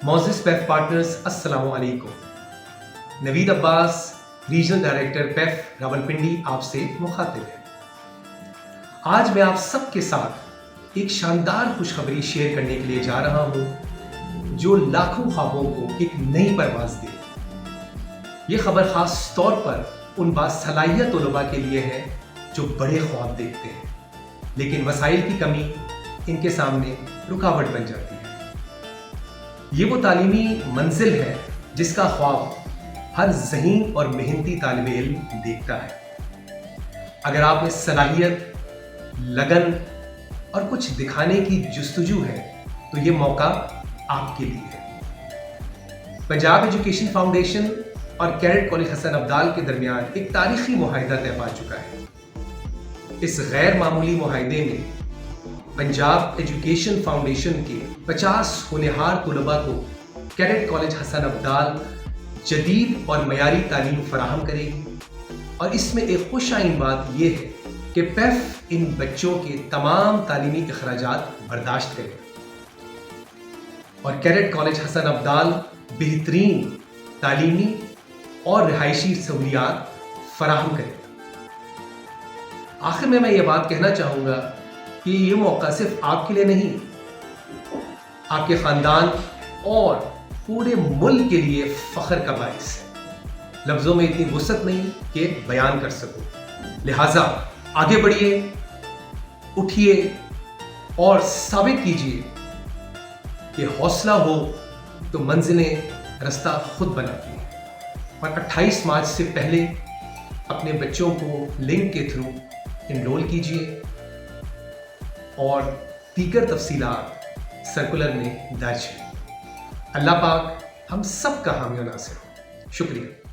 معزز پیف پارٹنرز السلام علیکم۔ نوید عباس، ریجنل ڈائریکٹر پیف راولپنڈی آپ سے مخاطب ہے۔ آج میں آپ سب کے ساتھ ایک شاندار خوشخبری شیئر کرنے کے لیے جا رہا ہوں جو لاکھوں خوابوں کو ایک نئی پرواز دے۔ یہ خبر خاص طور پر ان باصلاحیت طلباء کے لیے ہے جو بڑے خواب دیکھتے ہیں لیکن وسائل کی کمی ان کے سامنے رکاوٹ بن جاتی ہے۔ یہ وہ تعلیمی منزل ہے جس کا خواب ہر ذہین اور محنتی طالب علم دیکھتا ہے۔ اگر آپ میں صلاحیت، لگن اور کچھ دکھانے کی جستجو ہے تو یہ موقع آپ کے لیے ہے۔ پنجاب ایجوکیشن فاؤنڈیشن اور کیڈٹ کالج حسن ابدال کے درمیان ایک تاریخی معاہدہ طے پا چکا ہے۔ اس غیر معمولی معاہدے میں پنجاب ایجوکیشن فاؤنڈیشن کے 50 ہونہار طلباء کو کیڈٹ کالج حسن ابدال جدید اور معیاری تعلیم فراہم کرے گی، اور اس میں ایک خوش آئین بات یہ ہے کہ پیف ان بچوں کے تمام تعلیمی اخراجات برداشت کرے گا اور کیڈٹ کالج حسن ابدال بہترین تعلیمی اور رہائشی سہولیات فراہم کرے گا۔ آخر میں یہ بات کہنا چاہوں گا کہ یہ موقع صرف آپ کے لیے نہیں، آپ کے خاندان اور پورے ملک کے لیے فخر کا باعث ہے۔ لفظوں میں اتنی وسعت نہیں کہ بیان کر سکوں، لہٰذا آگے بڑھیے، اٹھیے اور ثابت کیجیے کہ حوصلہ ہو تو منزلیں رستہ خود بناتی ہیں۔ اور 28 مارچ سے پہلے اپنے بچوں کو لنک کے تھرو انرول کیجیے اور دیگر تفصیلات سرکولر میں درج ہیں۔ اللہ پاک ہم سب کا حامی و ناصر ہو۔ شکریہ۔